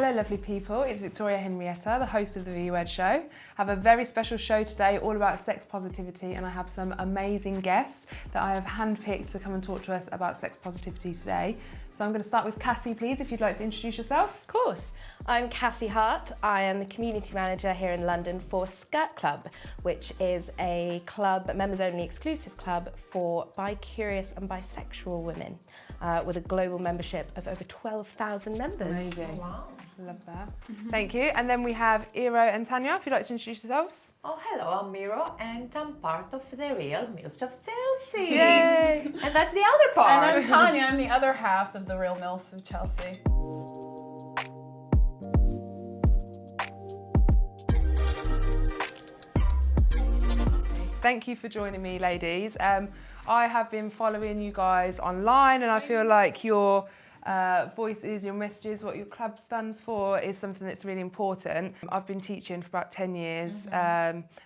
Hello lovely people, it's Victoria Henrietta, the host of the VUED show. I have a very special show today all about sex positivity, and I have some amazing guests that I have handpicked to come and talk to us about sex positivity today. So I'm going to start with Cassie, please, if you'd like to introduce yourself. Of course. I'm Cassie Hart. I am the community manager here in London for Skirt Club, which is a club, members only exclusive club for bi-curious and bisexual women with a global membership of over 12,000 members. Amazing. Wow. Love that. Thank you. And then we have Iro and Tanya, if you'd like to introduce yourselves. Oh, hello, I'm Miro, and I'm part of the Real Mylfs of Chelsea. Yay! And that's the other part. And I'm Tanya, I'm the other half of the Real Mylfs of Chelsea. Thank you for joining me, ladies. I have been following you guys online, and I feel like your voices, your messages, what your club stands for is something that's really important. I've been teaching for about 10 years,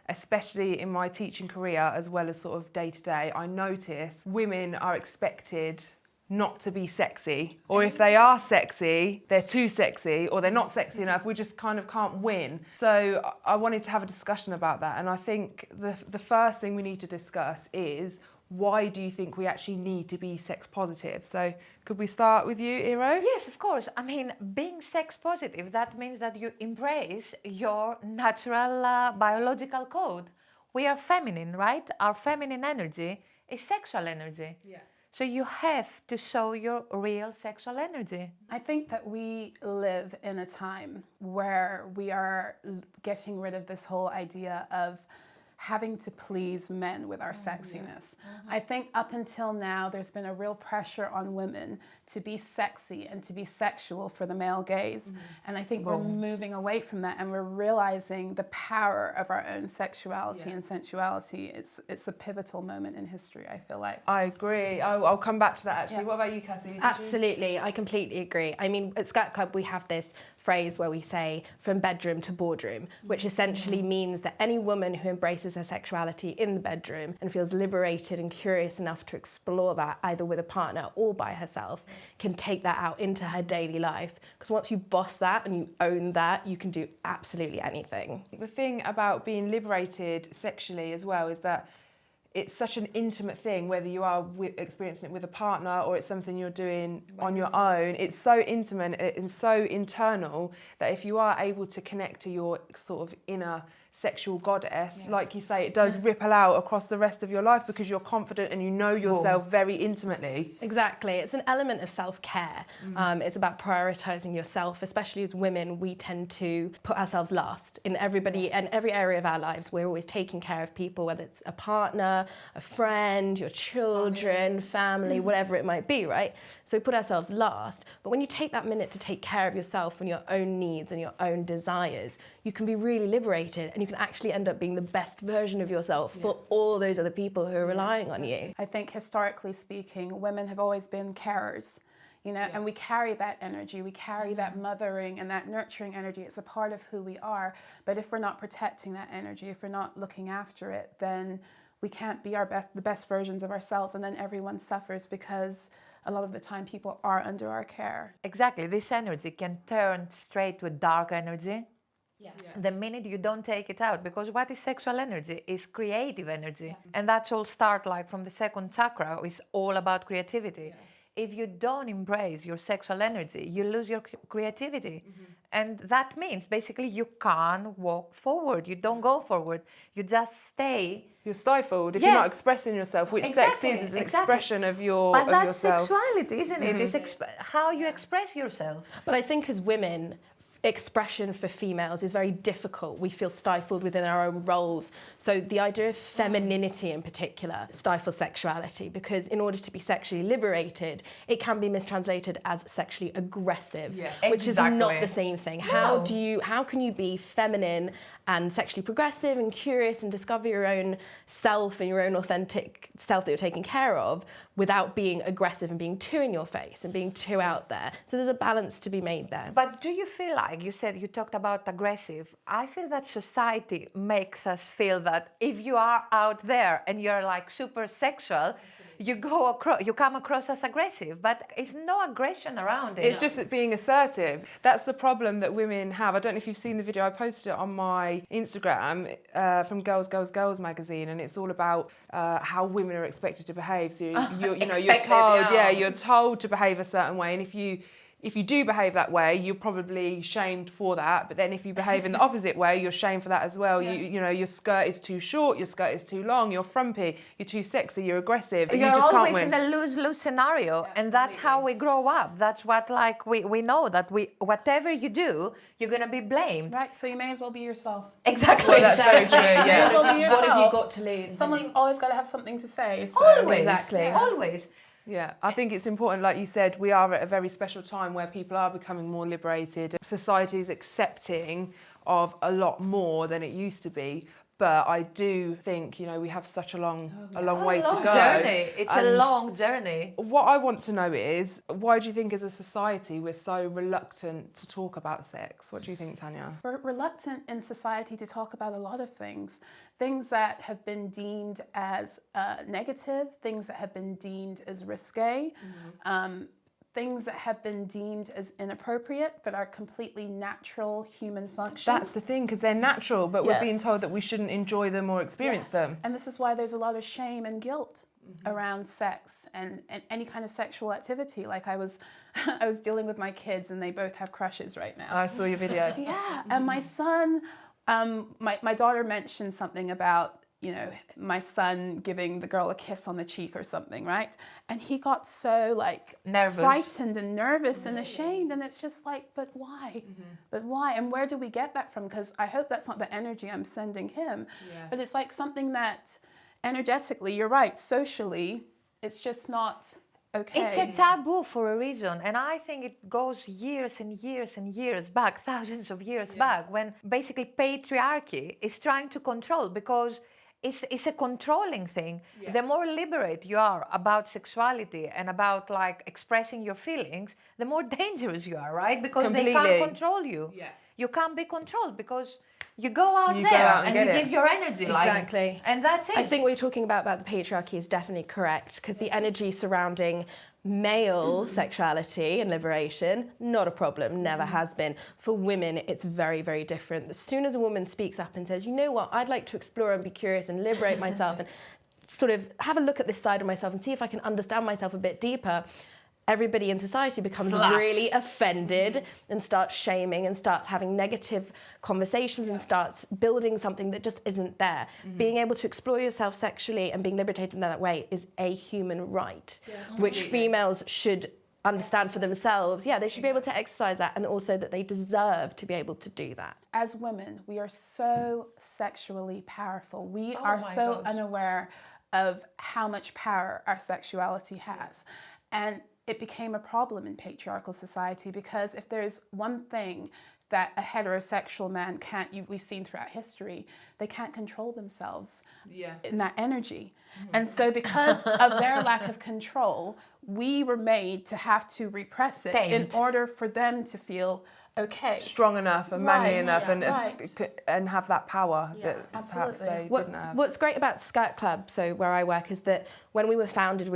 especially in my teaching career as well as sort of day to day. I notice women are expected not to be sexy, or if they are sexy, they're too sexy, or they're not sexy enough. We just kind of can't win. So I wanted to have a discussion about that, and I think the first thing we need to discuss is, why do you think we actually need to be sex positive? So could we start with you, Iro? Yes, of course. I mean, being sex positive, that means that you embrace your natural biological code. We are feminine, right? Our feminine energy is sexual energy. Yeah. So you have to show your real sexual energy. I think that we live in a time where we are getting rid of this whole idea of having to please men with our sexiness. I think up until now, there's been a real pressure on women to be sexy and to be sexual for the male gaze. And I think we're moving away from that, and we're realizing the power of our own sexuality and sensuality. It's a pivotal moment in history, I feel like. I agree. I'll come back to that actually. What about you, Cassie? Did you- Absolutely, I completely agree. I mean, at Skirt Club, we have this phrase where we say from bedroom to boardroom, which essentially means that any woman who embraces her sexuality in the bedroom and feels liberated and curious enough to explore that either with a partner or by herself can take that out into her daily life. Because once you boss that and you own that, you can do absolutely anything. The thing about being liberated sexually as well is that it's such an intimate thing, whether you are experiencing it with a partner or it's something you're doing on your own. It's so intimate and so internal that if you are able to connect to your sort of inner sexual goddess, like you say, it does ripple out across the rest of your life because you're confident and you know yourself very intimately. Exactly. It's an element of self-care. It's about prioritizing yourself. Especially as women, we tend to put ourselves last in everybody and every area of our lives. We're always taking care of people, whether it's a partner, a friend, your children, family, whatever it might be, right? So we put ourselves last. But when you take that minute to take care of yourself and your own needs and your own desires, you can be really liberated, and you can actually end up being the best version of yourself for all those other people who are relying on you. I think historically speaking, women have always been carers, you know, and we carry that energy, we carry that mothering and that nurturing energy. It's a part of who we are. But if we're not protecting that energy, if we're not looking after it, then we can't be the best versions of ourselves, and then everyone suffers because a lot of the time people are under our care. Exactly. This energy can turn straight to a dark energy. The minute you don't take it out, because what is sexual energy is creative energy. And that's all start like from the second chakra, is all about creativity. If you don't embrace your sexual energy, you lose your creativity. And that means basically you can't walk forward. You don't go forward. You just stay. You're stifled if you're not expressing yourself, which sex is an expression of your But that's yourself. sexuality, isn't it? It's how you express yourself. But I think as women, expression for females is very difficult. We feel stifled within our own roles. So the idea of femininity in particular stifles sexuality, because in order to be sexually liberated, it can be mistranslated as sexually aggressive, which is not the same thing. No. How can you be feminine and sexually progressive and curious and discover your own self and your own authentic self that you're taking care of without being aggressive and being too in your face and being too out there? So there's a balance to be made there. But do you feel like, you said, you talked about aggressive, I feel that society makes us feel that if you are out there and you're like super sexual, you come across as aggressive, but it's no aggression around it. It's just that being assertive. That's the problem that women have. I don't know if you've seen the video. I posted it on my Instagram from Girls magazine, and it's all about how women are expected to behave. So you're told to behave a certain way, and if you do behave that way, you're probably shamed for that. But then if you behave in the opposite way, you're shamed for that as well. Yeah. You know, your skirt is too short, your skirt is too long, you're frumpy, you're too sexy, you're aggressive. You're you just always can't win. in a lose-lose scenario, and that's how we grow up. That's what we know that whatever you do, you're gonna be blamed. Right, so you may as well be yourself. Exactly. Well, that's very true. Yeah. May as well be yourself. What have you got to lose? Someone's always got to have something to say. So. Always. Exactly. Yeah. Always. Yeah, I think it's important, like you said, we are at a very special time where people are becoming more liberated. Society is accepting of a lot more than it used to be. But I do think, you know, we have such a long way to go. Journey. It's a long journey. What I want to know is, why do you think as a society we're so reluctant to talk about sex? What do you think, Tanya? We're reluctant in society to talk about a lot of things. Things that have been deemed as negative, things that have been deemed as risque, things that have been deemed as inappropriate but are completely natural human functions. That's the thing, because they're natural, but we're being told that we shouldn't enjoy them or experience them. And this is why there's a lot of shame and guilt around sex and any kind of sexual activity. Like I was dealing with my kids and they both have crushes right now. I saw your video. Yeah, and my son, my daughter mentioned something about, you know, my son giving the girl a kiss on the cheek or something, right? And he got so like nervous, frightened and nervous and ashamed, and it's just like, but why? But why? And where do we get that from? Because I hope that's not the energy I'm sending him, but it's like something that energetically, you're right, socially, it's just not okay. It's a taboo for a reason, and I think it goes years and years and years back, thousands of years back, when basically patriarchy is trying to control, because it's a controlling thing. Yeah. The more liberate you are about sexuality and about like expressing your feelings, the more dangerous you are, right? Because they can't control you. Yeah. You can't be controlled because you go out there and you give your energy. Exactly. Like, and that's it. I think what you're talking about the patriarchy is definitely correct, because the energy surrounding male sexuality and liberation, not a problem, never has been. For women, it's very, very different. As soon as a woman speaks up and says, you know what, I'd like to explore and be curious and liberate myself and sort of have a look at this side of myself and see if I can understand myself a bit deeper, everybody in society becomes really offended and starts shaming and starts having negative conversations and starts building something that just isn't there. Being able to explore yourself sexually and being liberated in that way is a human right, which females should understand for themselves. Yeah, they should be able to exercise that, and also that they deserve to be able to do that. As women, we are so sexually powerful. We are so unaware of how much power our sexuality has. And it became a problem in patriarchal society, because if there's one thing that a heterosexual man can't, we've seen throughout history, they can't control themselves in that energy. And so because of their lack of control, we were made to have to repress it in order for them to feel okay. Strong enough and manly enough and have that power that perhaps they didn't have. What's great about Skirt Club, so where I work, is that when we were founded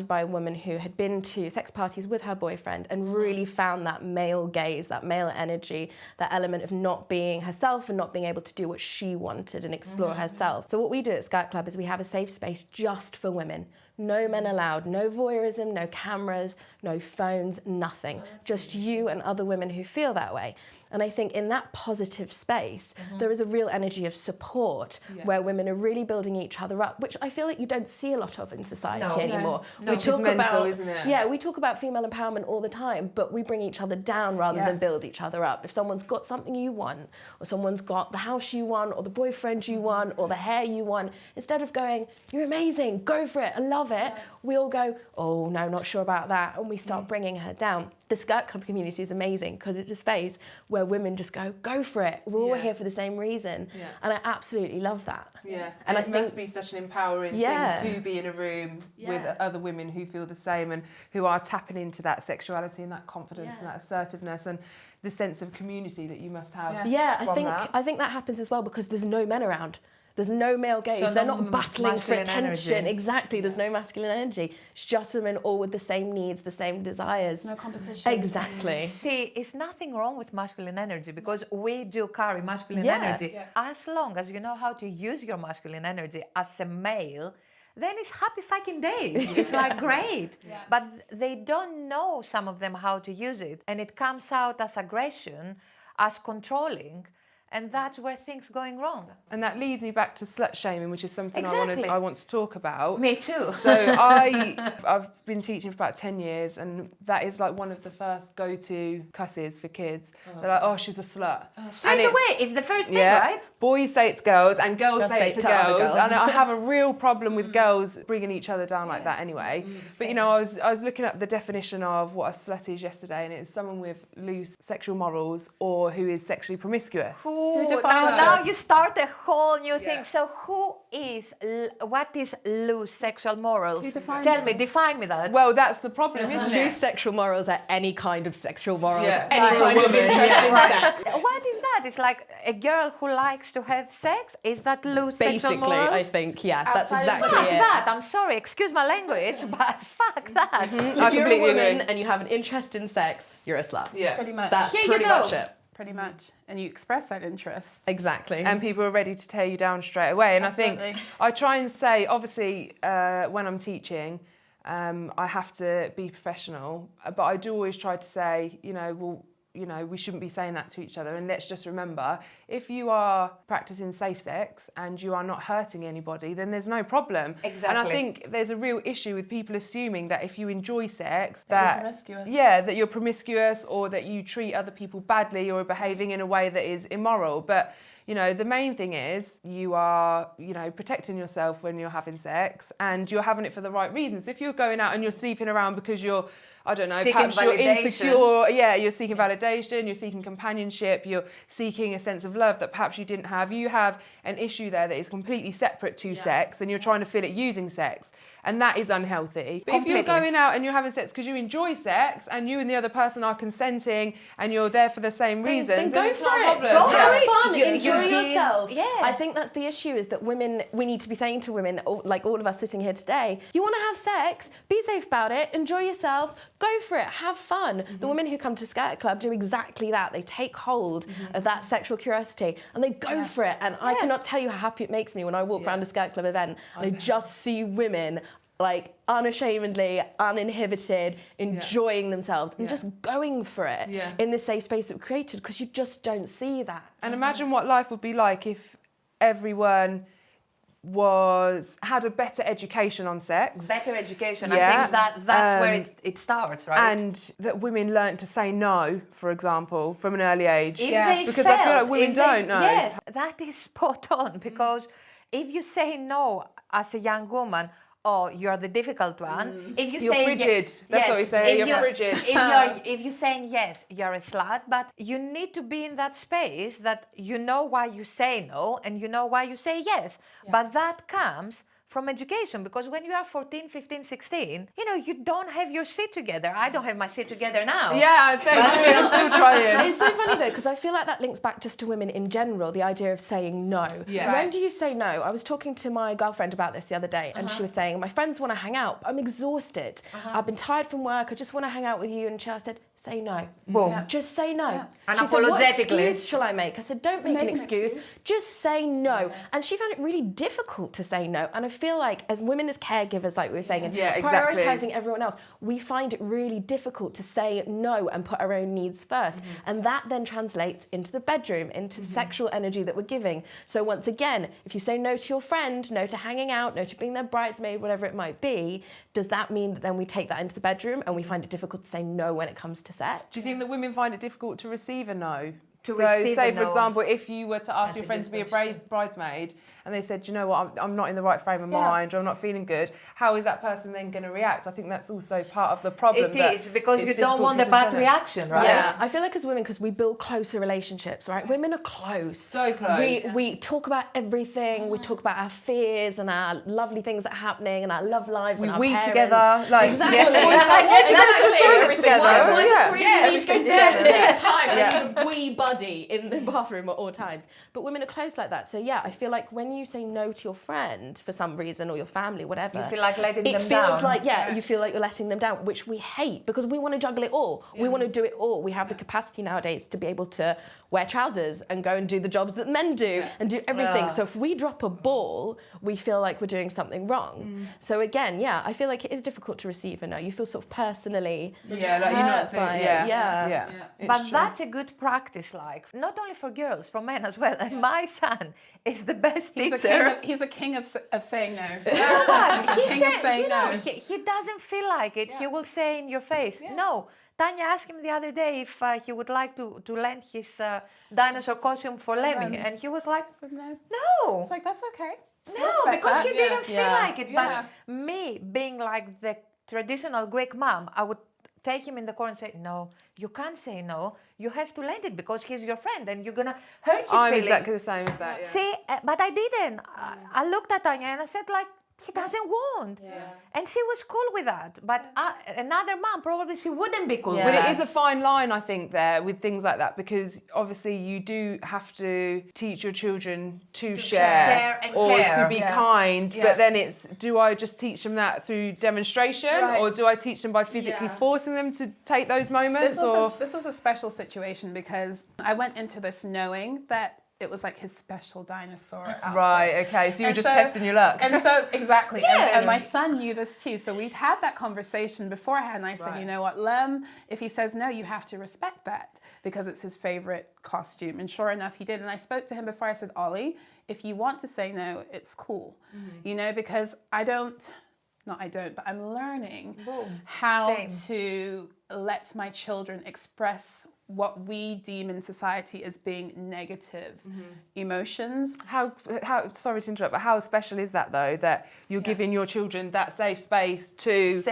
by a woman who had been to sex parties with her boyfriend and really found that male gaze, that male energy, that element of not being herself and not being able to do what she wanted and explore herself. So what we do at Skirt Club is we have a safe space just for women. No men allowed, no voyeurism, no cameras, no phones, nothing. Just you and other women who feel that way. And I think in that positive space, there is a real energy of support where women are really building each other up, which I feel like you don't see a lot of in society anymore. We talk about, isn't it? Yeah, we talk about female empowerment all the time, but we bring each other down rather than build each other up. If someone's got something you want, or someone's got the house you want, or the boyfriend you want, or the hair you want, instead of going, you're amazing, go for it, I love it, we all go, oh no, not sure about that, and we start bringing her down. The Skirt Club community is amazing because it's a space where women just go for it. We're all here for the same reason. And I absolutely love that. Yeah, and it must be such an empowering thing to be in a room with other women who feel the same and who are tapping into that sexuality and that confidence and that assertiveness and the sense of community that you must have. I think that happens as well because there's no men around. There's no male gaze. So They're no not battling for masculine attention. energy. Exactly. There's no masculine energy. It's just women all with the same needs, the same desires. No competition. Exactly. See, it's nothing wrong with masculine energy because we do carry masculine Yeah. energy. Yeah. As long as you know how to use your masculine energy as a male, then it's happy fucking days. It's like great. Yeah. But they don't know, some of them, how to use it. And it comes out as aggression, as controlling. And that's where things going wrong. And that leads me back to slut-shaming, which is something Exactly. I want to talk about. Me too. So I've been teaching for about 10 years, and that is like one of the first go-to cusses for kids. They're like, oh, she's a slut. Straight away, it's the first thing, Yeah, right? boys say it to girls, and girls say it to other girls. girls. And I have a real problem with girls bringing each other down like that anyway. But you know, I was looking up the definition of what a slut is yesterday, and it's someone with loose sexual morals or who is sexually promiscuous. Ooh, defines now us? you start a whole new thing. Yeah. So what is loose sexual morals? Who defines Tell me, us? define me that. Well, that's the problem, isn't it? Loose sexual morals are any kind of sexual morals, Yeah. any Like a kind of woman, interest in yeah. sex. What is that? It's like a girl who likes to have sex? Is that loose sexual Basically, morals? I think, yeah, that's Outside of exactly Fuck it. that. I'm sorry, excuse my language, but fuck that. If you're a completely woman agree. and you have an interest in sex, you're a slut. Yeah. Pretty much. That's Yeah, you pretty know. much it. Pretty much. And you express that interest. Exactly. And people are ready to tear you down straight away. And I Absolutely. think I try and say, obviously, when I'm teaching, I have to be professional, but I do always try to say, we shouldn't be saying that to each other. And let's just remember, if you are practicing safe sex and you are not hurting anybody, then there's no problem. Exactly. And I think there's a real issue with people assuming that if you enjoy sex, That you're that promiscuous. yeah, that you're promiscuous or that you treat other people badly or are behaving in a way that is immoral. But the main thing is you are, protecting yourself when you're having sex and you're having it for the right reasons. If you're going out and you're sleeping around because you're, I don't know, Seeking perhaps you're validation. insecure. Yeah, you're seeking validation, you're seeking companionship, you're seeking a sense of love that perhaps you didn't have. You have an issue there that is completely separate to sex and you're trying to fill it using sex. And that is unhealthy. But if you're going out and you're having sex because you enjoy sex and you and the other person are consenting and you're there for the same reasons, then go it's for not a it. problem. Go Yeah. have fun. You Enjoy give- yourself. yeah. I think that's the issue is that women, we need to be saying to women, like all of us sitting here today, you want to have sex, be safe about it, enjoy yourself, go for it, have fun. The women who come to Skirt Club do exactly that. They take hold of that sexual curiosity and they go for it. And I cannot tell you how happy it makes me when I walk around a Skirt Club event and I just see women like unashamedly, uninhibited, enjoying themselves and just going for it in this safe space that we created because you just don't see that. And imagine what life would be like if everyone had a better education on sex. Better education. Yeah. I think that's where it starts, right? And that women learn to say no, for example, from an early age. If Yes. they Because I feel felt- like women if they- don't know. Yes, that is spot on because if you say no as a young woman, oh, you're the difficult one. If you You're say frigid. That's what we say, if you're frigid. If you're saying yes, you're a slut, but you need to be in that space that you know why you say no and you know why you say yes. But that comes from education because when you are 14, 15, 16, you don't have your shit together. I don't have my shit together now. Yeah, thanks. I'm still trying. It's so funny though, because I feel like that links back just to women in general, the idea of saying no. Yeah. When do you say no? I was talking to my girlfriend about this the other day and she was saying, my friends want to hang out. I'm exhausted. I've been tired from work. I just want to hang out with you. And I said, say no. Boom. Just say no. And She said, what apologetically. excuse shall I make? I said, don't make an excuse. Just say no. Yes. And she found it really difficult to say no. And I feel like as women, as caregivers, like we were saying, and Yeah, exactly. prioritising everyone else, we find it really difficult to say no and put our own needs first. And that then translates into the bedroom, into the sexual energy that we're giving. So once again, if you say no to your friend, no to hanging out, no to being their bridesmaid, whatever it might be, does that mean that then we take that into the bedroom and we find it difficult to say no when it comes to sex? Do you think that women find it difficult to receive a no? To So receive say, a for no. example, if you were to ask That's your a friend to good be a bridesmaid and they said, you know what, I'm not in the right frame of mind or I'm not feeling good, how is that person then going to react? I think that's also part of the problem. It is because it's you don't difficult want the to bad tell it. reaction, right? Yeah, I feel like as women, because we build closer relationships, right? Women are close. So close. We talk about everything. We talk about our fears and our lovely things that are happening and our love lives We and our weed parents. together. Like, Exactly. Yeah. Exactly. Together. Why Yeah. do three of you need to go together at the same time? Yeah. And we bunch buddy in the bathroom at all times. But women are close like that. So yeah, I feel like when you say no to your friend for some reason, or your family, whatever, You feel like letting them down. It feels like, you feel like you're letting them down, which we hate because we want to juggle it all. We want to do it all. We have the capacity nowadays to be able to wear trousers and go and do the jobs that men do and do everything. So if we drop a ball, we feel like we're doing something wrong. So again, I feel like it is difficult to receive a no. You feel sort of personally like you're not by it. But that's a good practice, like, not only for girls, for men as well. And my son is the best teacher. He's a king of saying no. He king of saying no. He doesn't feel like it. He will say in your face, no. Tanya asked him the other day if he would like to lend his dinosaur costume for Lemmy, and he was like, no. It's like, that's okay. No, because he didn't feel like it. But me, being like the traditional Greek mom, I would take him in the corner and say, no, you can't say no. You have to lend it because he's your friend and you're going to hurt his feelings. I'm exactly the same as that, See, but I didn't. I looked at Tanya and I said, like, he doesn't want. And she was cool with that. But another mom, probably she wouldn't be cool with But that. it is a fine line, I think, there with things like that, because obviously you do have to teach your children to share and or care. to be kind. But then it's, do I just teach them that through demonstration or do I teach them by physically forcing them to take those moments? This was a special situation because I went into this knowing that it was like his special dinosaur outfit. Right, okay, so you were just testing your luck. And so, exactly. And my son knew this too. So we'd had that conversation beforehand. And I said, you know what, Lem, if he says no, you have to respect that because it's his favorite costume. And sure enough, he did. And I spoke to him before. I said, Ollie, if you want to say no, it's cool. You know, because but I'm learning how to let my children express what we deem in society as being negative emotions. How sorry to interrupt, but how special is that though, that you're giving your children that safe space to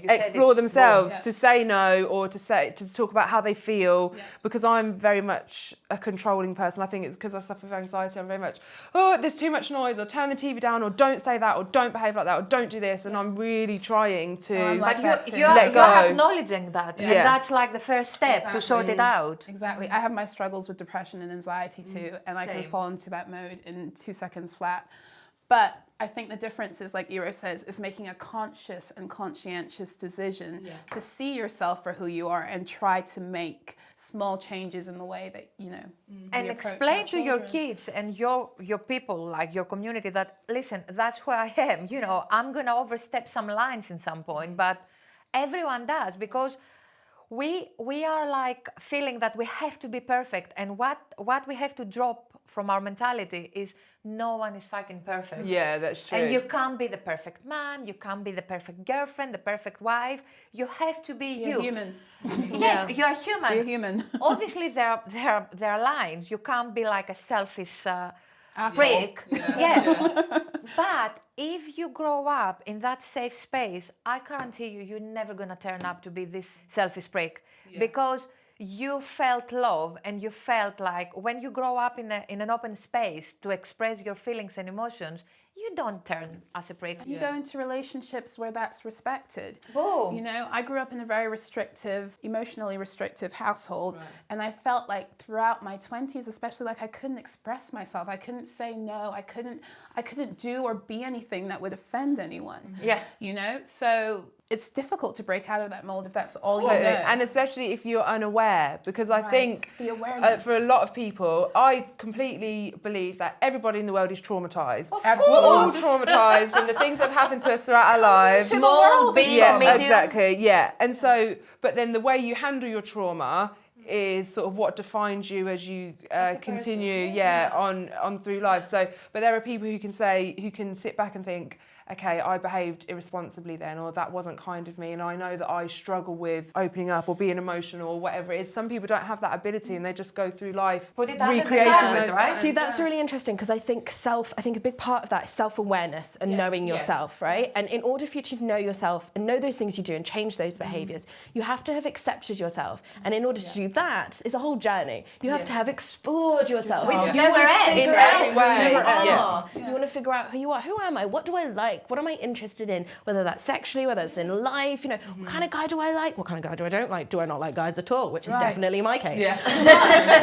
explore themselves, to say no or to talk about how they feel? Because I'm very much a controlling person. I think it's because I suffer with anxiety. I'm very much, there's too much noise, or turn the TV down, or don't say that, or don't behave like that, or don't do this. And I'm really trying to you're let go. acknowledging that. And that's like the first step to sort it out. Exactly. I have my struggles with depression and anxiety too, and I can fall into that mode in 2 seconds flat. But I think the difference is, like Iro says, is making a conscious and conscientious decision to see yourself for who you are and try to make small changes in the way that, you know, and explain to your kids and your people, like your community, that, listen, that's who I am. You know, I'm going to overstep some lines in some point, but everyone does, because we are like feeling that we have to be perfect, and what we have to drop from our mentality is no one is fucking perfect. Yeah, that's true. And you can't be the perfect man, you can't be the perfect girlfriend, the perfect wife. You have to be You're human. Yes, you're human. You're human. Obviously, there are lines. You can't be like a selfish freak. But if you grow up in that safe space, I guarantee you're never gonna turn up to be this selfish prick, because you felt love, and you felt like when you grow up in an open space to express your feelings and emotions, you don't turn as a prick. You go into relationships where that's respected. Boom. You know, I grew up in a very restrictive, emotionally restrictive household, and I felt like throughout my 20s, especially, like I couldn't express myself. I couldn't say no. I couldn't do or be anything that would offend anyone. You know, so it's difficult to break out of that mold if that's all you know. And especially if you're unaware, because I think the awareness. For a lot of people, I completely believe that everybody in the world is traumatized. We're all traumatized from the things that have happened to us throughout our lives. Small, big, medium. Exactly, And so, but then the way you handle your trauma is sort of what defines you as you continue on through life. So, but there are people who can sit back and think, okay, I behaved irresponsibly then, or that wasn't kind of me, and I know that I struggle with opening up or being emotional or whatever it is. Some people don't have that ability, and they just go through life recreating those, right? See, that's really interesting, because I think a big part of that is self-awareness and knowing yourself, right? And in order for you to know yourself and know those things you do and change those behaviours, you have to have accepted yourself. And in order to do that, it's a whole journey. You have to have explored yourself. Which You never wanna ends, figure right? out In every who you way, are. yes. You want to figure out who you are. Who am I? What do I like? What am I interested in? Whether that's sexually, whether it's in life, what kind of guy do I like? What kind of guy do I don't like? Do I not like guys at all? Which is definitely my case. Yeah.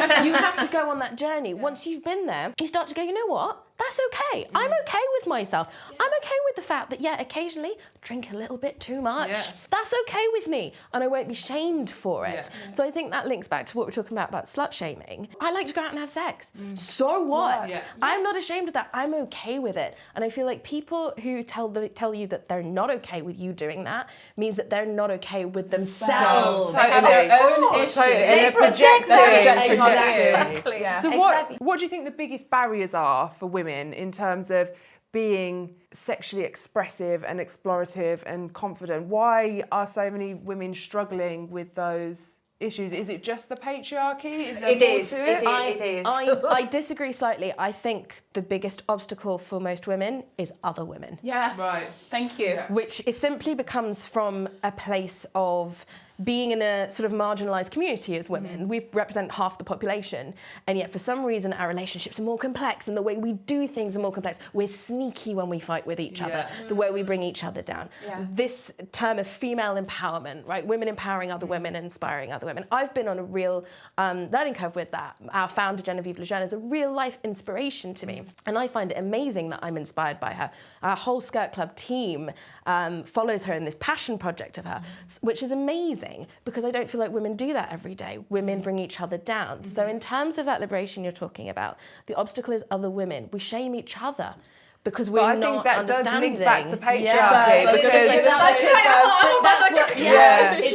But you have to go on that journey. Once you've been there, you start to go, you know what? That's okay. I'm okay with myself. I'm okay with the fact that, occasionally drink a little bit too much. Yeah. That's okay with me. And I won't be shamed for it. Yeah. So I think that links back to what we're talking about slut shaming. I like to go out and have sex. So what? Yeah. I'm not ashamed of that. I'm okay with it. And I feel like people who tell you that they're not okay with you doing that means that they're not okay with themselves. Totally. They have their own Totally. issues. And they're project projecting. Exactly. Yeah. So Exactly. what do you think the biggest barriers are for women in terms of being sexually expressive and explorative and confident? Why are so many women struggling with those issues? Is it just the patriarchy? Is there It more is. to it? It is. I disagree slightly. I think the biggest obstacle for most women is other women. Yes. Right. Thank you. Which is simply becomes from a place of being in a sort of marginalised community as women. We represent half the population, and yet for some reason our relationships are more complex and the way we do things are more complex. We're sneaky when we fight with each other, the way we bring each other down. Yeah. This term of female empowerment, right? Women empowering other women and inspiring other women. I've been on a real learning curve with that. Our founder, Genevieve Lejeune, is a real life inspiration to me, and I find it amazing that I'm inspired by her. Our whole Skirt Club team follows her in this passion project of her, which is amazing because I don't feel like women do that every day. Women bring each other down. So in terms of that liberation you're talking about, the obstacle is other women. We shame each other because we're But I not think that does understanding. link back to patriarchy. Yeah, I was gonna say is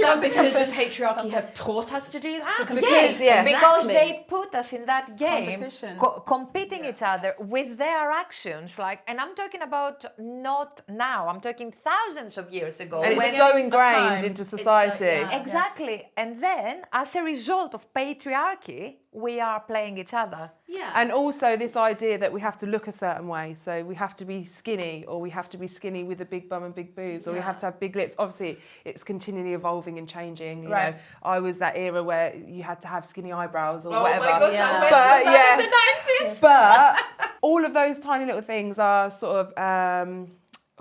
that because the patriarchy have taught us to do that? Yes, yes. because Exactly. they put us in that game, Competition. competing each other with their actions. And I'm talking about not now. I'm talking thousands of years ago. And when- it's so ingrained time. into society. yeah. exactly. And then, as a result of patriarchy, we are playing each other. Yeah. And also this idea that we have to look a certain way. So we have to be skinny, or we have to be skinny with a big bum and big boobs, or we have to have big lips. Obviously, it's continually evolving and changing. You know, I was that era where you had to have skinny eyebrows or whatever. gosh, I went But through that in yes, but all of those tiny little things are sort of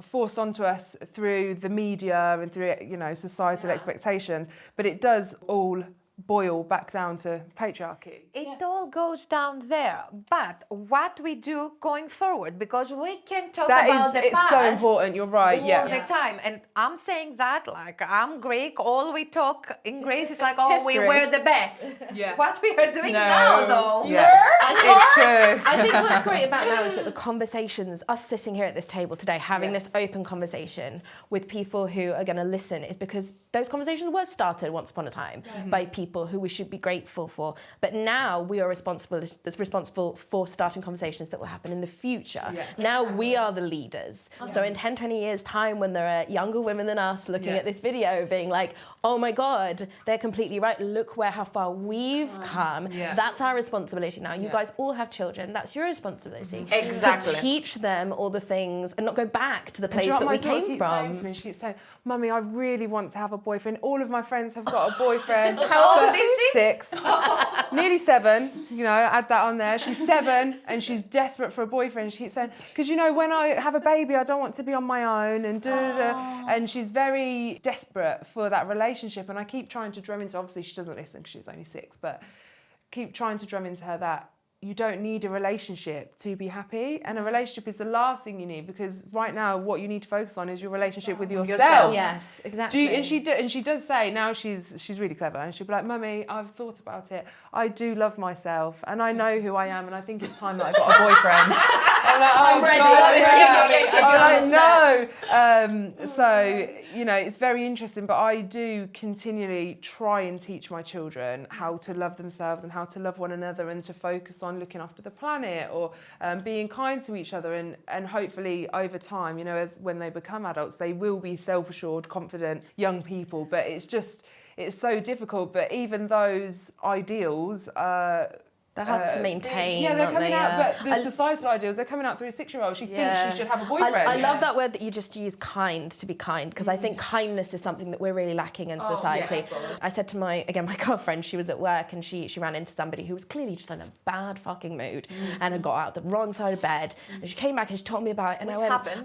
forced onto us through the media and through societal expectations. But it does all boil back down to patriarchy. It all goes down there. But what we do going forward, because we can talk about the It's past so important. You're right. all Yeah. the time. And I'm saying that like I'm Greek. All we talk in Greece is like, oh, we History. were the best. Yeah. What we are doing No. now, though. Yeah. It's true. I think what's great about now is that the conversations, us sitting here at this table today, having this open conversation with people who are going to listen, is because those conversations were started once upon a time by people who we should be grateful for. But now we are responsible for starting conversations that will happen in the future. Yeah. Now we are the leaders. So in 10, 20 years' time, when there are younger women than us looking at this video being like, oh my God, they're completely right. Look how far we've come. Yeah. That's our responsibility now. You guys all have children. That's your responsibility. Exactly. To teach them all the things and not go back to the place Do you know that what we my daughter came keeps saying from. to me? She keeps saying, Mummy, I really want to have a boyfriend. All of my friends have got a boyfriend. How old But is she? 6. Nearly 7. Add that on there. She's 7 and she's desperate for a boyfriend. She keeps saying, because when I have a baby, I don't want to be on my own and And she's very desperate for that relationship. And I keep trying to drum into, obviously she doesn't listen because she's only 6, but keep trying to drum into her that you don't need a relationship to be happy, and a relationship is the last thing you need, because right now what you need to focus on is your relationship with yourself. Yes, exactly. And she does say, now she's really clever, and she'll be like, Mummy, I've thought about it. I do love myself, and I know who I am, and I think it's time that I got a boyfriend. I'm like, oh, I'm ready. God, yeah. No. So it's very interesting, but I do continually try and teach my children how to love themselves and how to love one another, and to focus on looking after the planet, or being kind to each other, and hopefully over time, as when they become adults, they will be self-assured, confident young people. But it's so difficult. But even those ideals They're hard to maintain. Yeah, they're aren't coming they? out, but the societal ideals, they're coming out through a 6-year-old. She thinks she should have a boyfriend. I love that word that you just use, kind, to be kind, because I think kindness is something that we're really lacking in society. Yes. I said to my girlfriend, she was at work and she ran into somebody who was clearly just in a bad fucking mood and had got out the wrong side of bed. And she came back and she told me about it. And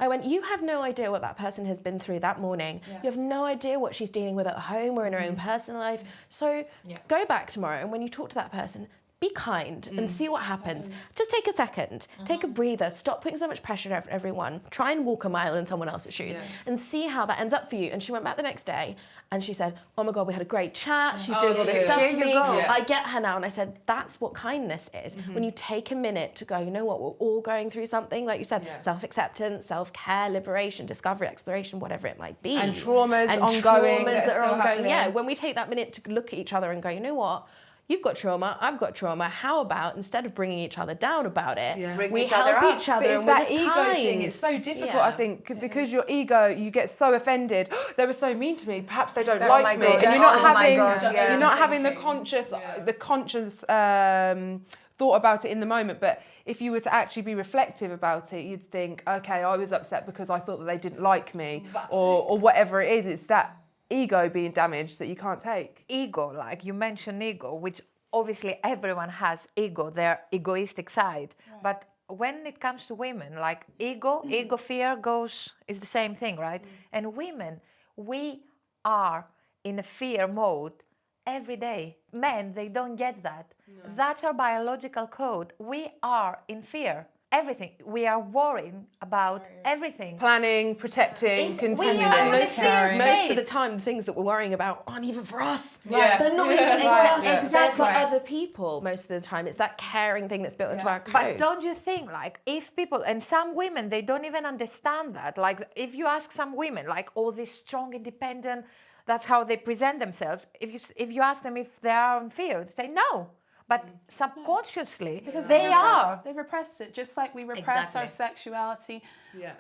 I went, you have no idea what that person has been through that morning. Yeah. You have no idea what she's dealing with at home or in her own personal life. So go back tomorrow, and when you talk to that person, be kind and see what happens. Just take a second, take a breather, stop putting so much pressure on everyone. Try and walk a mile in someone else's shoes and see how that ends up for you. And she went back the next day and she said, oh my God, we had a great chat. She's doing all this stuff for me. I get her now. And I said, that's what kindness is. When you take a minute to go, you know what, we're all going through something, like you said, self-acceptance, self-care, liberation, discovery, exploration, whatever it might be. And traumas ongoing. Traumas that are ongoing. Yeah, when we take that minute to look at each other and go, you know what, you've got trauma, I've got trauma. How about, instead of bringing each other down about it, we help each other and we're just ego kind. thing. It's so difficult, I think, because your ego, you get so offended. They were so mean to me. Perhaps they don't like me. And you're not having the conscious thought about it in the moment. But if you were to actually be reflective about it, you'd think, okay, I was upset because I thought that they didn't like me, or whatever it is. It's that ego being damaged that you can't take. Ego, like you mentioned ego, which obviously everyone has ego, their egoistic side. But when it comes to women, like ego fear is the same thing, right? And women, we are in a fear mode every day. Men, they don't get that. That's our biological code. We are in fear. Everything. We are worrying about everything. Planning, protecting, continuing. And most of the time, the things that we're worrying about aren't even for us. They're not even for us. They're for other people most of the time. It's that caring thing that's built into our code. But don't you think, like, if people, and some women, they don't even understand that. Like, if you ask some women, like, all this strong, independent, that's how they present themselves. If you ask them if they are in fear, they say no. But subconsciously, because they are. They repressed it, just like we repress our sexuality.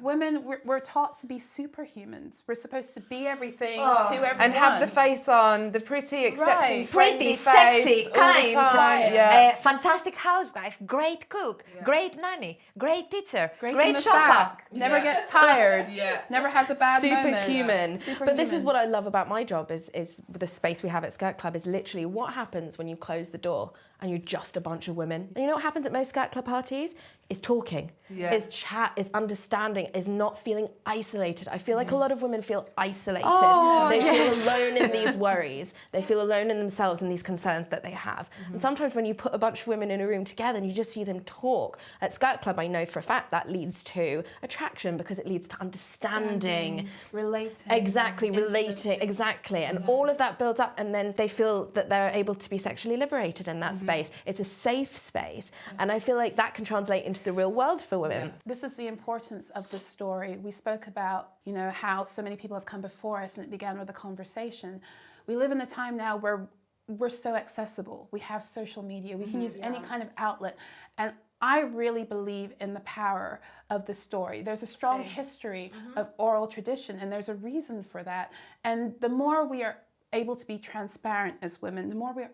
Women, we're taught to be superhumans. We're supposed to be everything to everyone. And have the face on, the pretty, accepting, pretty, face, sexy, kind, fantastic housewife, great cook, great nanny, great teacher, great chauffeur. Never gets tired. Never has a bad Superhuman. But this is what I love about my job is the space we have at Skirt Club is literally what happens when you close the door and you're just a bunch of women. And you know what happens at most Skirt Club parties? Is talking, is chat, is understanding, is not feeling isolated. I feel like a lot of women feel isolated. They feel alone in these worries. They feel alone in themselves and these concerns that they have. And sometimes when you put a bunch of women in a room together and you just see them talk, at Skirt Club I know for a fact that leads to attraction because it leads to understanding. Relating. Exactly, relating, exactly. And all of that builds up and then they feel that they're able to be sexually liberated in that space. It's a safe space. And I feel like that can translate into the real world for women. This is the importance of the story. We spoke about, you know, how so many people have come before us and it began with a conversation. We live in a time now where we're so accessible. We have social media. We can use any kind of outlet. And I really believe in the power of the story. There's a strong history of oral tradition and there's a reason for that. And the more we are able to be transparent as women, the more we're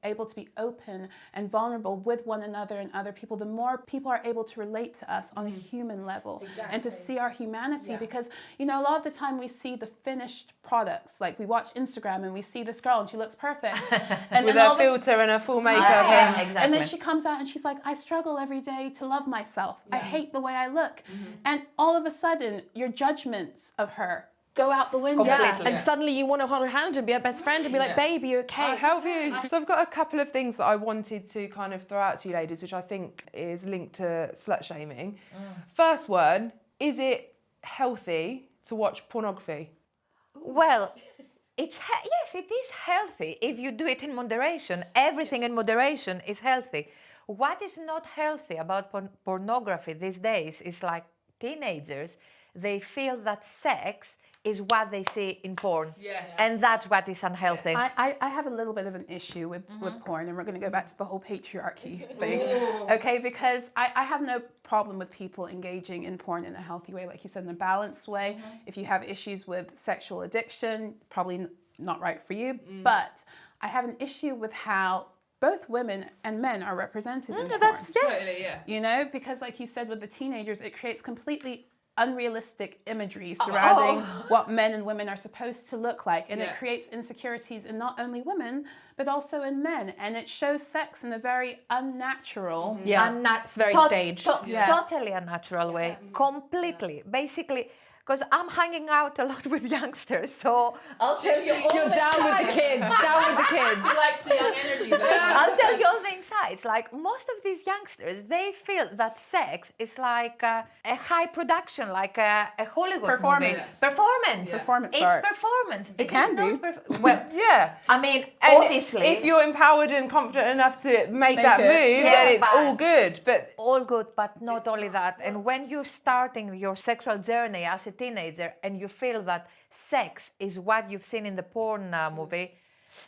able to be open and vulnerable with one another and other people, the more people are able to relate to us on a human level and to see our humanity. Because, you know, a lot of the time we see the finished products, like we watch Instagram and we see this girl and she looks perfect. And with her filter and her full makeup. And then she comes out and she's like, I struggle every day to love myself. I hate the way I look. And all of a sudden, your judgments of her go out the window. And suddenly you want to hold her hand and be her best friend and be like, baby, you okay? I'll help you. So I've got a couple of things that I wanted to kind of throw out to you ladies, which I think is linked to slut-shaming. First one, is it healthy to watch pornography? Well, yes, it is healthy if you do it in moderation. Everything in moderation is healthy. What is not healthy about pornography these days is like teenagers, they feel that sex is what they see in porn. And that's what is unhealthy. I have a little bit of an issue with porn, and we're going to go back to the whole patriarchy thing. Okay, because I have no problem with people engaging in porn in a healthy way, like you said, in a balanced way. If you have issues with sexual addiction, probably not right for you. But I have an issue with how both women and men are represented in porn. Totally, yeah. You know, because like you said with the teenagers, it creates completely unrealistic imagery surrounding what men and women are supposed to look like. And it creates insecurities in not only women, but also in men. And it shows sex in a very unnatural... It's very staged. Totally unnatural way. Completely. Basically, because I'm hanging out a lot with youngsters, so I'll tell you all You're down with the kids, down with the kids. She likes the young energy. I'll tell you all the insights. Like most of these youngsters, they feel that sex is like a high production, like a Hollywood movie. Performance. Performance It's art. performance. It can be. Well, Yeah. I mean, And obviously, if you're empowered and confident enough to make that it. move, Yeah, then it's but- all good. But all good, but not only that. And when you're starting your sexual journey as a teenager and you feel that sex is what you've seen in the porn movie,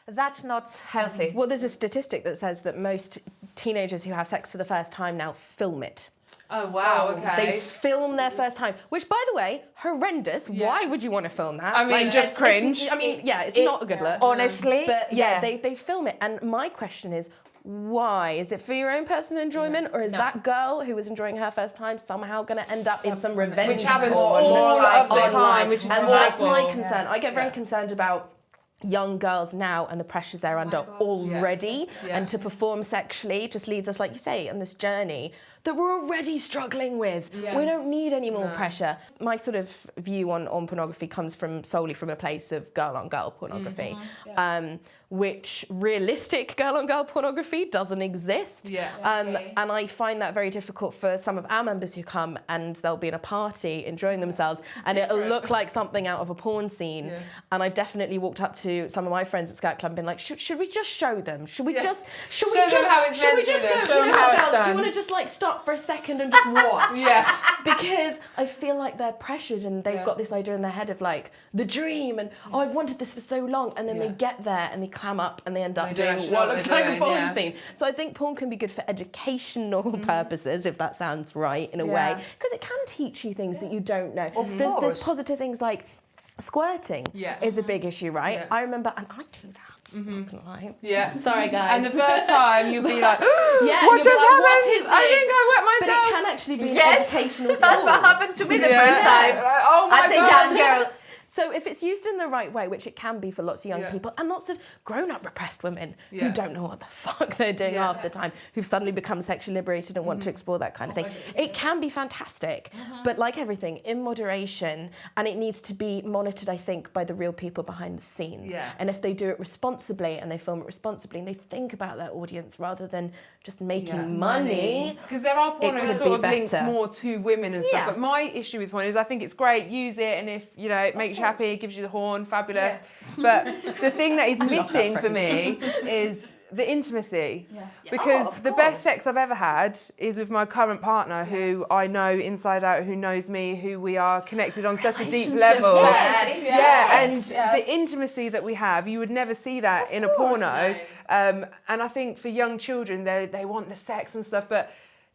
that's not healthy. Well, there's a statistic that says that most teenagers who have sex for the first time now film it. oh wow, They film their first time, which, by the way, horrendous. Why would you want to film that? I mean, just it's- cringe. It's not a good look. Honestly, But they film it. And my question is, why? Is it for your own personal enjoyment, or is that girl who was enjoying her first time somehow going to end up in some revenge Which happens porn all of the online? time, which is and that's my awful. concern. I get very concerned about young girls now and the pressures they're under already, and to perform sexually just leads us, like you say, on this journey that we're already struggling with. We don't need any more pressure. My sort of view on pornography comes solely from a place of girl-on-girl pornography, which realistic girl-on-girl pornography doesn't exist. And I find that very difficult for some of our members who come and they'll be in a party enjoying themselves and it'll look like something out of a porn scene. And I've definitely walked up to some of my friends at Skirt Club and been like, should we just show them? Should we just Show them how it's meant to do. show them how it's done? Do you want to just like stop for a second and just watch? Because I feel like they're pressured and they've got this idea in their head of like the dream and I've wanted this for so long, and then they get there and they clam up and they end up doing what looks like a porn scene. So I think porn can be good for educational purposes, if that sounds right in a way, because it can teach you things that you don't know. There's positive things like squirting is a big issue, right? I remember, and I do that. I'm not gonna lie. Sorry, guys. And the first time you'll be like, what just happened? What is this? I think I wet But myself. it can actually be an educational tool. That's what happened to me the first time. Oh my As a God. young girl. So if it's used in the right way, which it can be for lots of young people and lots of grown-up repressed women who don't know what the fuck they're doing half the time, who've suddenly become sexually liberated and want to explore that kind of thing, it can be fantastic. But like everything, in moderation, and it needs to be monitored, I think, by the real people behind the scenes. And if they do it responsibly and they film it responsibly and they think about their audience rather than just making money. Because there are porn It that could sort be of linked better. more to women and stuff. But my issue with porn is I think it's great, use it, and if, you know, it makes you happy, it gives you the horn, fabulous. But the thing that is missing for me is the intimacy. Because the best sex I've ever had is with my current partner, who I know inside out, who knows me, who we are connected on such a deep level. And the intimacy that we have, you would never see that in a porno. And I think for young children, they want the sex and stuff, but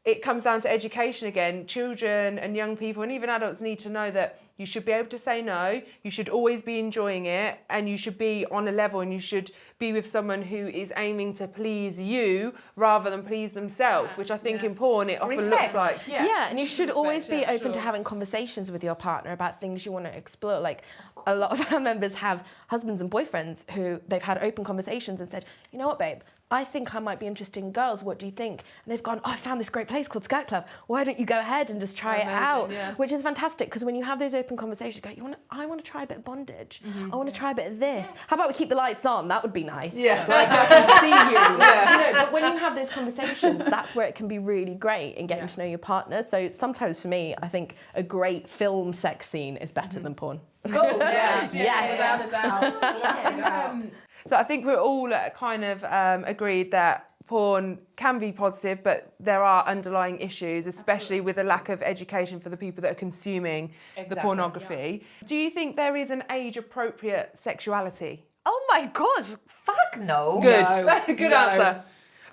it comes down to education again. Children and young people and even adults need to know that you should be able to say no, you should always be enjoying it, and you should be on a level, and you should be with someone who is aiming to please you rather than please themselves, which I think in porn it often looks like. And you should always be open to having conversations with your partner about things you want to explore. Like a lot of our members have husbands and boyfriends who they've had open conversations and said, you know what, babe, I think I might be interested in girls. What do you think? And they've gone, I found this great place called Skirt Club. Why don't you go ahead and just try it out? Which is fantastic, because when you have those open conversations, you go, I want to try a bit of bondage. I want to try a bit of this. How about we keep the lights on? That would be nice. Like, so I can see you. You know, but when you have those conversations, that's where it can be really great in getting to know your partner. So sometimes for me, I think a great film sex scene is better than porn. Without a doubt. So I think we're all kind of agreed that porn can be positive, but there are underlying issues, especially with a lack of education for the people that are consuming the pornography. Do you think there is an age-appropriate sexuality? Oh my gosh, fuck no. Good. Good answer.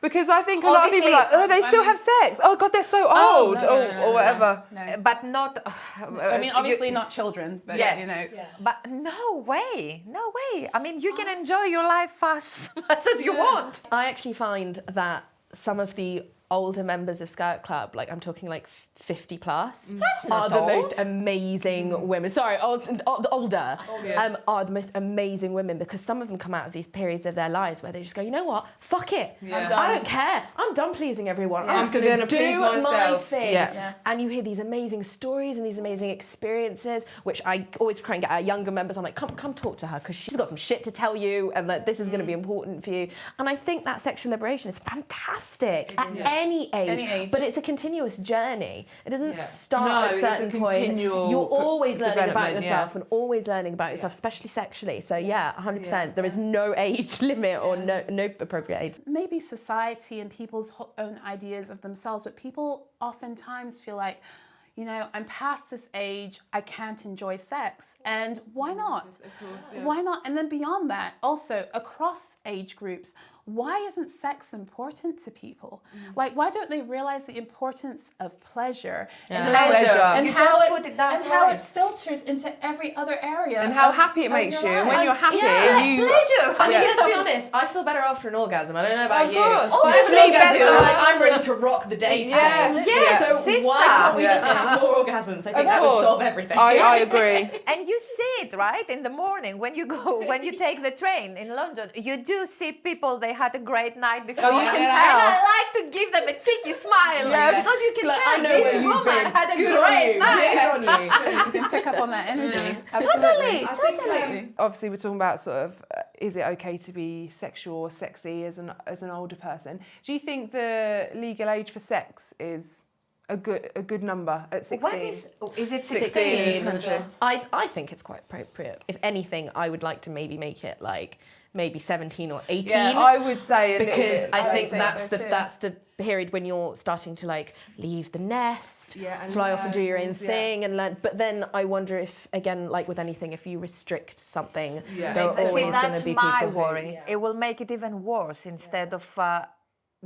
Because I think a lot of people are like, oh, they still have sex. Oh God, they're so old, or whatever. No. But not. I mean, obviously not children, but Yes. you know. But no way. I mean, you can enjoy your life as much as you want. I actually find that some of the older members of Skirt Club, like I'm talking like 50 plus, That's are not the old. most older, are the most amazing women, because some of them come out of these periods of their lives where they just go, you know what, fuck it, I don't care, I'm done pleasing everyone, I'm just going to please do my myself. thing. Yeah. And you hear these amazing stories and these amazing experiences, which I always try and get our younger members. I'm like, come talk to her, because she's got some shit to tell you, and that this is going to be important for you. And I think that sexual liberation is fantastic at any age, but it's a continuous journey. It doesn't start at a certain point. You're always learning about yourself and always learning about yourself, especially sexually. So 100%. There is no age limit or no appropriate age. Maybe society and people's own ideas of themselves, but people oftentimes feel like, you know, I'm past this age, I can't enjoy sex. And why not? Why not? And then beyond that, also across age groups, why isn't sex important to people? Like, why don't they realize the importance of pleasure and how it filters into every other area and how happy it makes you? And when you're happy, you pleasure. I mean, let's be honest, I feel better after an orgasm. I don't know about you. Obviously better. I'm ready to rock the day. So why can't we just have more orgasms? I think that would solve everything. I agree. And you see it, right? In the morning when you take the train in London, you do see people, they had a great night before. you can And tell. I like to give them a cheeky smile because you can tell I know where this you've woman been. had a Good on great you. night. Good on you. You can pick up on that energy. Totally. Obviously, we're talking about sort of, is it okay to be sexual or sexy as an older person? Do you think the legal age for sex is a good number at 16? What is it 16? 16? I think it's quite appropriate. If anything, I would like to maybe make it like maybe 17 or 18. Yeah, I would say a little because bit. I think say that's so the too. that's the period when you're starting to like leave the nest, and fly off and do your own learn, thing and learn. But then I wonder if, again, like with anything, if you restrict something, there are See, always going that's to be my people worry. It will make it even worse instead of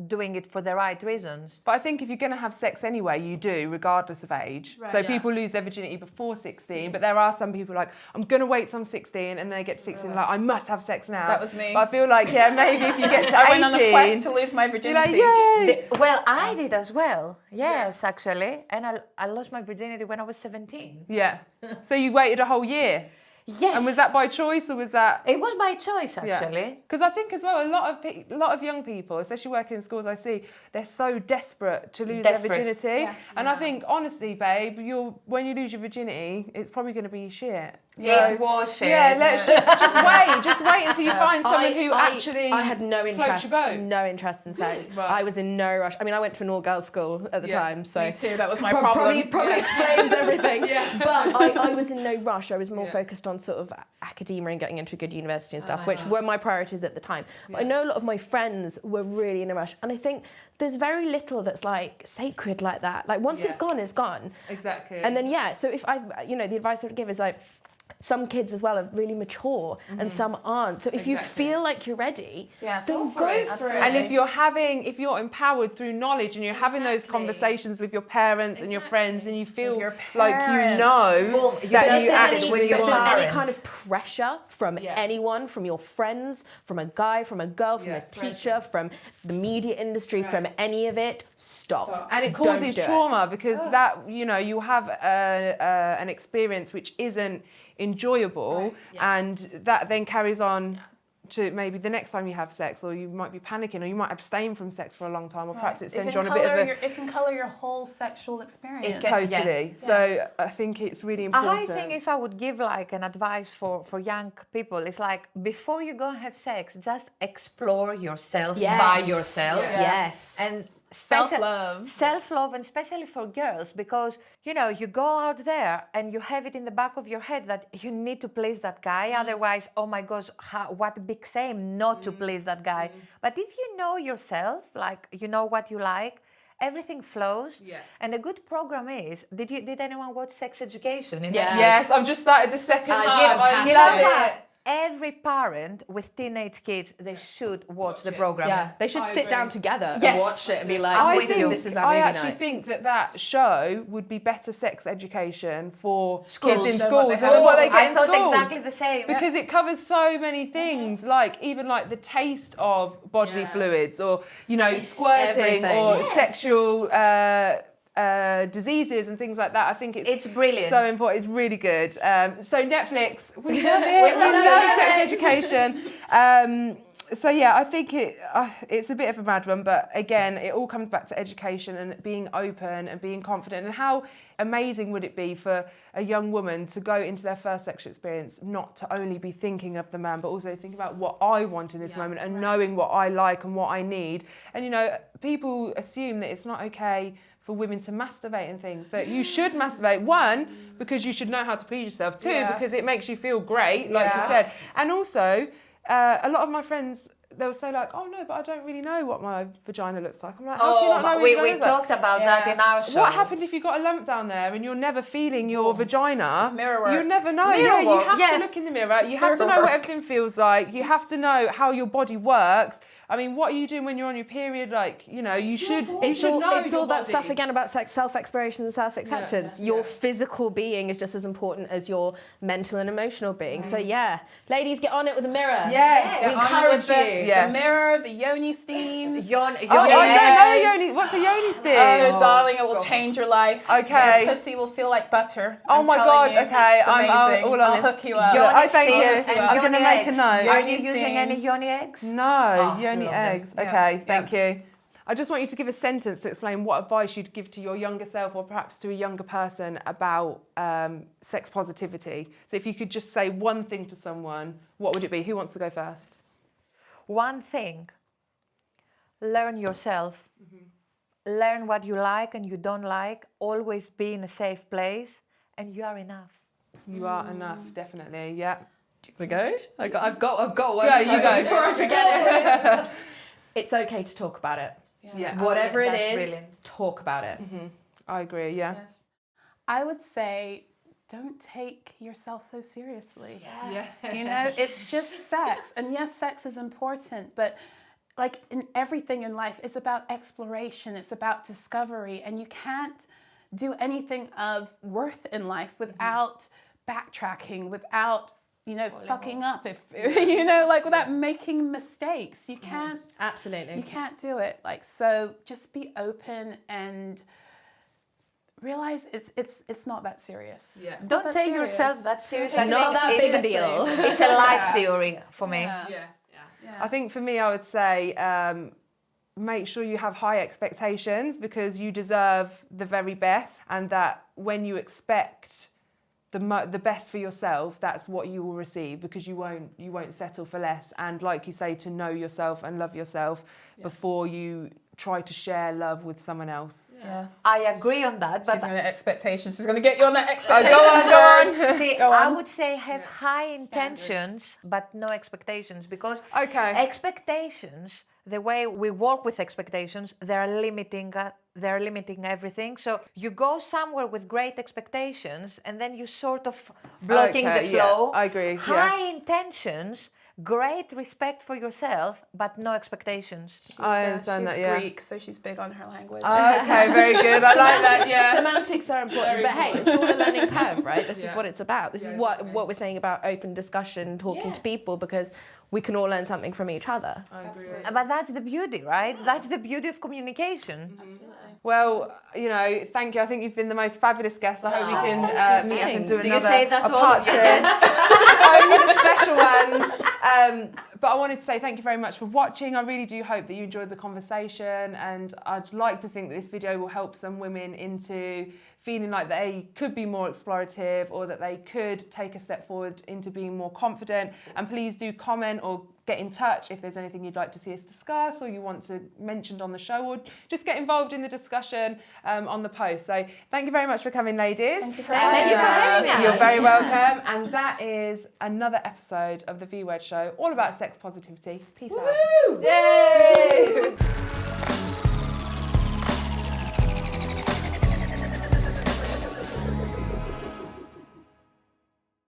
doing it for the right reasons. But I think if you're going to have sex anyway, you do, regardless of age. So people lose their virginity before 16, but there are some people like, I'm going to wait till I'm 16, and they get to 16, like, I must have sex now. That was me. But I feel like, maybe if you get to 18... I went on a quest to lose my you're virginity. like, yay! Well, I did as well. Yes, actually. And I lost my virginity when I was 17. Yeah. So you waited a whole year? Yes. And was that by choice or was that... It was by choice, actually. Because I think as well, a lot of young people, especially working in schools, I see, they're so desperate to lose their virginity. Yes. And I think, honestly, babe, when you lose your virginity, it's probably going to be shit. It was shit. Yeah, let's just wait until you find someone who actually I had no floats your interest in sex. Right. I was in no rush. I mean, I went to an all-girls school at the time, so Me too, that was my problem. Probably explains everything. But I was in no rush. I was more focused on sort of academia and getting into a good university and stuff, which were my priorities at the time. But I know a lot of my friends were really in a rush, and I think there's very little that's like sacred like that. Like once it's gone, it's gone. Exactly. And then so if the advice I would give is like, some kids as well are really mature and some aren't. So if you feel like you're ready, then go for it. And if you're empowered through knowledge and you're having those conversations with your parents and your friends and you feel like you know that you actually with your if there's any parents. kind of pressure from anyone, from your friends, from a guy, from a girl, from a teacher, from the media industry, from any of it, stop. And it causes trauma because you have an experience which isn't enjoyable, and that then carries on to maybe the next time you have sex, or you might be panicking, or you might abstain from sex for a long time, or perhaps it sends you on a bit of a... It can colour your whole sexual experience. Totally. So I think it's really important. I think if I would give like an advice for young people, it's like before you go and have sex, just explore yourself by yourself. Yes. And self-love, and especially for girls, because you go out there and you have it in the back of your head that you need to please that guy, otherwise, oh my gosh, what a big shame not to please that guy. But if you know yourself, like you know what you like, everything flows. And a good program is, did anyone watch Sex Education? Yes, I've just started the second half. You know what? every parent with teenage kids, they should watch the program. Yeah, they should sit down together Yes. and watch it and be like, this is our I movie actually night. think that show would be better sex education for Schools. kids in Than schools what they than what they I get in thought school. exactly the same. Because it covers so many things, like even like the taste of bodily fluids, or squirting, Everything. or sexual diseases and things like that. I think It's brilliant. so important. It's really good. So Netflix, we love it. We love sex education. So yeah, I think it's a bit of a mad one, but again, it all comes back to education and being open and being confident. And how amazing would it be for a young woman to go into their first sexual experience not to only be thinking of the man, but also think about what I want in this moment and knowing what I like and what I need. And people assume that it's not okay for women to masturbate and things, but you should masturbate. One, because you should know how to please yourself. Two, because it makes you feel great, like you said. And also, a lot of my friends, they'll say like, oh no, but I don't really know what my vagina looks like. I'm like, how can you not know what your vagina we looks like? talked about that in our show. What happened if you got a lump down there and you're never feeling your vagina? Mirror work. You never know. Mirror You work. have to look in the mirror. You have to know what everything feels like. You have to know how your body works. I mean, what are you doing when you're on your period? Like, you should. It's all your that body. stuff again about self-exploration and self-acceptance. Your physical being is just as important as your mental and emotional being. So yeah, ladies, get on it with a mirror. Yes. We encourage you. Yeah. The mirror, the yoni steams. I don't know yoni. What's a yoni steam? Oh, darling, it will change your life. Okay. Your pussy will feel like butter. Oh I'm my telling God, you. okay, It's I'm amazing. all on I'll this. hook you up. Yoni thank steam you. and I'm going to yoni make a eggs. note. Are you Yoni using any steams. yoni eggs? No, yoni love them. eggs. Okay, thank you. I just want you to give a sentence to explain what advice you'd give to your younger self, or perhaps to a younger person, about sex positivity. So if you could just say one thing to someone, what would it be? Who wants to go first? One thing, learn yourself. Learn what you like and you don't like. Always be in a safe place, and you are enough. You are enough, definitely. Yeah. We go. I've got one. Yeah, you go. Before I forget it. It's okay to talk about it. Yeah. Whatever it That's is, brilliant. talk about it. I agree. Yeah. Yes. I would say, don't take yourself so seriously. Yeah. It's just sex. And yes, sex is important, but like in everything in life, it's about exploration, it's about discovery, and you can't do anything of worth in life without backtracking, without fucking up, if without making mistakes. You can't. Absolutely. You can't do it. So just be open and realize it's not that serious. Yeah. It's not Don't that take serious. yourself that seriously. It's not that big a deal. It's a life theory for me. I think for me, I would say make sure you have high expectations, because you deserve the very best, and that when you expect the best for yourself, that's what you will receive, because you won't settle for less. And like you say, to know yourself and love yourself before you try to share love with someone else. Yes. I agree on that, but She's going to expectations. She's going to get you on that expectation. Go on. see, I would say have high intentions, but no expectations, because Okay. expectations, the way we work with expectations, they're limiting everything. So you go somewhere with great expectations, and then you sort of blocking the flow. I agree. High intentions, great respect for yourself, but no expectations. I understand she's that. Yeah. Greek, so she's big on her language. Okay, very good. I like that. Yeah. Semantics are important, but hey, it's all a learning curve, right? This is what it's about. This is what we're saying about open discussion, talking to people, because we can all learn something from each other. I agree. But that's the beauty, right? That's the beauty of communication. Well, thank you. I think you've been the most fabulous guest. I hope we can meet up and do Do you another say that a to all part of two. your guests? Only the special ones. But I wanted to say thank you very much for watching. I really do hope that you enjoyed the conversation, and I'd like to think that this video will help some women into feeling like they could be more explorative, or that they could take a step forward into being more confident. And please do comment or get in touch if there's anything you'd like to see us discuss, or you want to mentioned on the show, or just get involved in the discussion on the post. So thank you very much for coming, ladies. Thank you for having us. You're very welcome. And that is another episode of the V Word Show, all about sex positivity. Peace out. Yay!